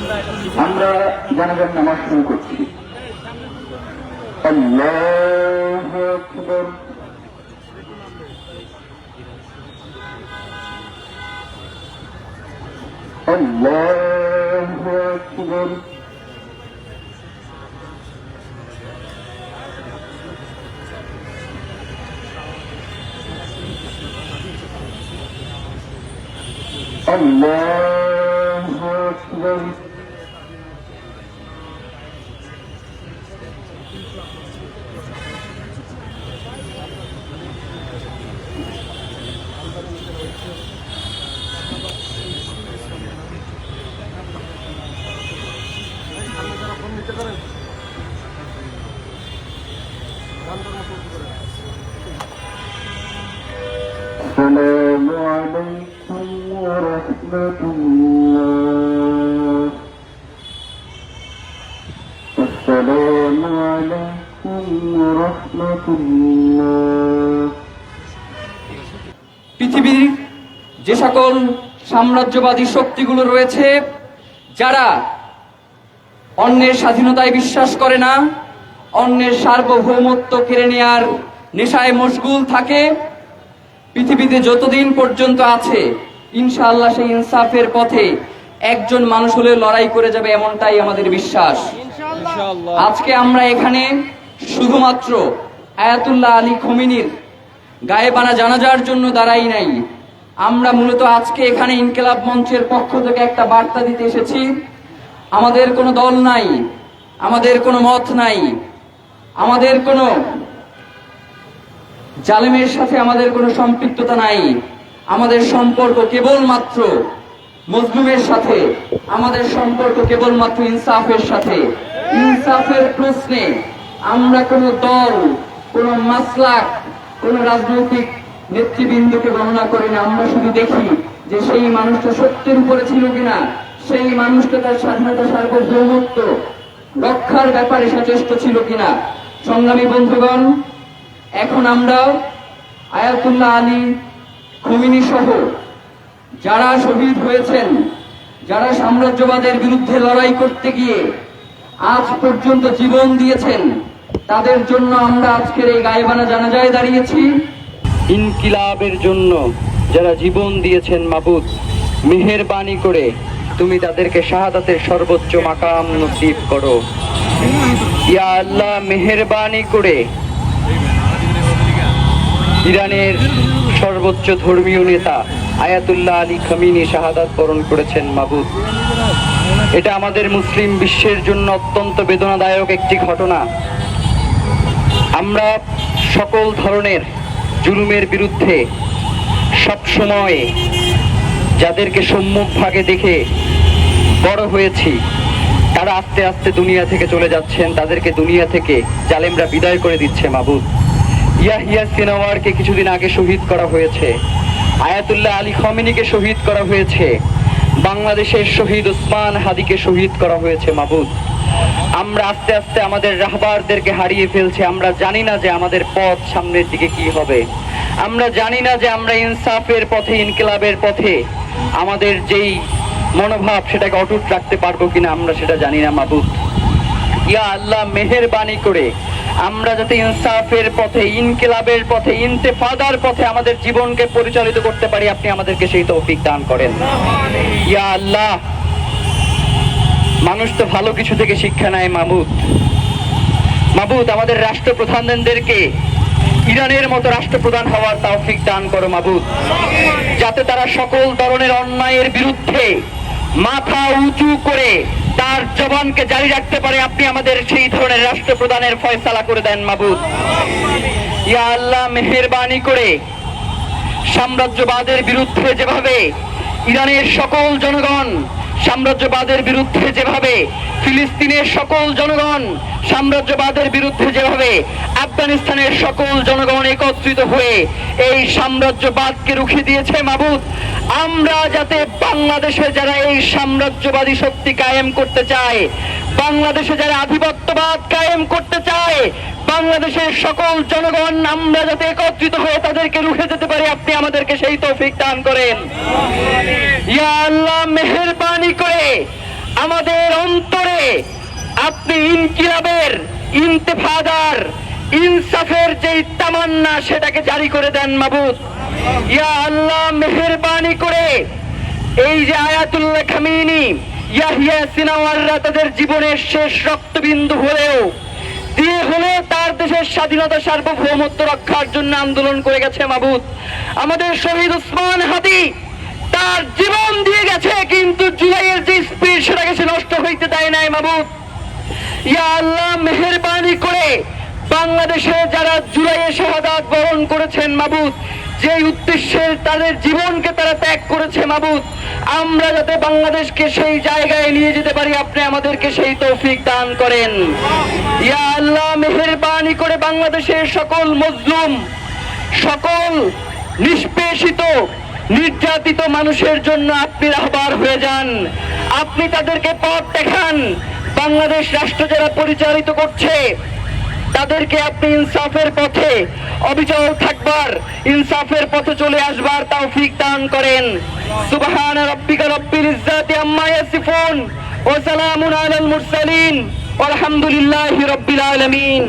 আমরা জানাজার নামাজ শুরু করছি। আল্লাহু আকবার। আল্লাহু আকবার। আল্লাহু আকবার। السلام عليكم ورحمة الله. السلام عليكم ورحمة الله. পৃথিবীর যে সকল সাম্রাজ্যবাদী শক্তিগুলো রয়েছে, যারা অন্যের স্বাধীনতায় বিশ্বাস করে না, অন্যের সার্বভৌমত্ব কেড়ে নেয়ার নেশায় মশগুল থাকে, পৃথিবীতে যতদিন পর্যন্ত আছে ইনশাআল্লাহ সেই ইনসাফের পথে একজন মানুষ হলে লড়াই করে যাবে, এমনটাই আমাদের বিশ্বাস। আজকে আমরা এখানে শুধুমাত্র আয়াতুল্লাহ আলী খোমেনির গায়েবানা জানাজার জন্য দাঁড়াই নাই। আমরা মূলত আজকে এখানে ইনকিলাব মঞ্চের পক্ষ থেকে একটা বার্তা দিতে এসেছি। আমাদের কোনো দল নাই, আমাদের কোনো মত নাই, আমাদের কোনো জালেমের সাথে আমাদের কোনো সম্পৃক্ততা নাই। আমাদের সম্পর্ক কেবলমাত্র মজলুমের সাথে, আমাদের সম্পর্ক কেবলমাত্র ইনসাফের সাথে। ইনসাফের প্রশ্নে আমরা কোনো দল, কোনো মাসলাক, কোনো রাজনৈতিক নেতৃবৃন্দকে গণনা করি না। আমরা শুধু দেখি যে সেই মানুষটা সত্যের উপরে ছিল কিনা, সেই মানুষটা তার স্বাধীনতা সার্বভৌমত্ব রক্ষার ব্যাপারে সচেষ্ট ছিল কিনা। সংগ্রামী বন্ধুগণ, এখন আমরা আয়াতুল্লাহ আলী খোমেনি সহ যারা শহীদ হয়েছেন, যারা সাম্রাজ্যবাদের বিরুদ্ধে লড়াই করতে গিয়ে আজ পর্যন্ত জীবন দিয়েছেন, তাদের জন্য আমরা আজকের এই গায়েবানা জানাজায় দাঁড়িয়েছি। ইনকিলাবের জন্য যারা জীবন দিয়েছেন মাবুদ, মেহেরবানি করে তুমি তাদেরকে শাহাদাতের সর্বোচ্চ মাকাম নসিব করো। ইয়া আল্লাহ, মেহেরবানি করে ইরানের সর্বোচ্চ ধর্মীয় নেতা আয়াতুল্লাহ আলী খোমেনি শাহাদাত বরণ করেছেন মাবুদ। এটা আমাদের মুসলিম বিশ্বের জন্য অত্যন্ত বেদনাদায়ক একটি ঘটনা। আমরা সকল ধরনের জুলুমের বিরুদ্ধে সবসময় যাদেরকে সম্মুখভাগে দেখে বড় হয়েছি, তারা আস্তে আস্তে দুনিয়া থেকে চলে যাচ্ছেন। তাদেরকে দুনিয়া থেকে জালেমরা বিদায় করে দিচ্ছে মাবুদ। ইয়াহিয়া সিনওয়ারকে কিছুদিন আগে শহীদ করা হয়েছে, আয়াতুল্লাহ আলী খোমেনিকে শহীদ করা হয়েছে, বাংলাদেশের শহীদ ওসমান হাদিকে শহীদ করা হয়েছে মাবুদ। আমরা আস্তে আস্তে আমাদের রাহবারদেরকে হারিয়ে ফেলছি। আমরা জানি না যে আমাদের পথ সামনের দিকে কি হবে। আমরা জানি না যে আমরা ইনসাফের পথে, ইনকিলাবের পথে আমাদের যেই মনোভাব সেটাকে অটুট রাখতে পারবো কিনা, আমরা সেটা জানি না মাবুদ। ইয়া আল্লাহ, মেহেরবানি করে আমরা যাতে ইনসাফের পথে, ইনকিলাবের পথে, ইন্তেফাদার পথে আমাদের জীবনকে পরিচালিত করতে পারি, আপনি আমাদেরকে সেই তৌফিক দান করেন। ইয়া আল্লাহ, মানুষ তো ভালো কিছু থেকে শিক্ষা নেয় মাবুদ। মাবুদ, আমাদের রাষ্ট্রপ্রধানদেরকে ইরানের মতো রাষ্ট্রপ্রধান হওয়ার তৌফিক দান করো মাবুদ, যাতে তারা সকল ধরনের অন্যায়ের বিরুদ্ধে মাথা উঁচু করে তার জবানকে জারি রাখতে পারে। আপনি আমাদের সেই ধরনের রাষ্ট্রপ্রধানের ফয়সালা করে দেন মাবুদ। ইয়া আল্লাহ, মেহেরবানি করে সাম্রাজ্যবাদের বিরুদ্ধে যেভাবে ইরানের সকল জনগণ, সাম্রাজ্যবাদের বিরুদ্ধে যেভাবে ফিলিস্তিনের সকল জনগণ, সাম্রাজ্যবাদের বিরুদ্ধে যেভাবে আফগানিস্তানের সকল জনগণ একত্রিত হয়ে এই সাম্রাজ্যবাদকে রুখে দিয়েছে মাবুদ, আমরা যাতে বাংলাদেশে যারা এই সাম্রাজ্যবাদী শক্তি কায়েম করতে চায়, বাংলাদেশে যারা আধিপত্যবাদ কায়েম করতে চায়, বাংলাদেশের সকল জনগণ আমরা যাতে একত্রিত হয়ে তাদেরকে রুখে যেতে পারি, আপনি আমাদেরকে সেই তৌফিক দান করেন। ইয়া আল্লাহ, মেহেরবানি করে আমাদের অন্তরে আপনি ইনকিলাবের, ইন্তেফাদার, ইনসাফের যেই তামান্না সেটাকে জারি করে দেন মাবুদ। ইয়া আল্লাহ, মেহেরবানি করে এই যে আয়াতুল্লাহ খামিনি, ইয়াহিয়া সিনাওয়াররা তাদের জীবনের শেষ রক্তবিন্দু হলেও তার দেশের স্বাধীনতা সার্বভৌমত্ব রক্ষার জন্য আন্দোলন করে গেছে মাবুদ। আমাদের শহীদ উসমান হাদি তার জীবন দিয়ে গেছে, কিন্তু জুলাইয়ের যে স্পিড সেটাকে সে নষ্ট হইতে দেয় নাই মাবুদ। ইয়া আল্লাহ, মেহেরবানি করে বাংলাদেশে যারা জুলাইয়ে শাহাদাত বরণ করেছেন মাবুদ, যে উদ্দেশ্যে তাদের জীবনকে তারা ত্যাগ করেছে মাবুদ, আমরা যাতে বাংলাদেশকে সেই জায়গায় নিয়ে যেতে পারি, আপনি আমাদেরকে সেই তৌফিক দান করেন। ইয়া আল্লাহ, মেহেরবানি করে বাংলাদেশের সকল মজলুম, সকল নিষ্পেষিত, নির্যাতিত মানুষের জন্য আপনি রাহবার হয়ে যান, আপনি তাদেরকে পথ দেখান। বাংলাদেশ রাষ্ট্র যারা পরিচালিত করছে তাদেরকে আপনি ইনসাফের পথে অবিচল থাকবার, ইনসাফের পথে চলে আসবার তৌফিক দান করেন। সুবহান রাব্বিকা রাব্বিল ইজ্জাতি আম্মা ইয়াসিফুন ওয়া সালামুন আলাল মুরসালিন ওয়ালহামদুলিল্লাহি রাব্বিল আলামিন।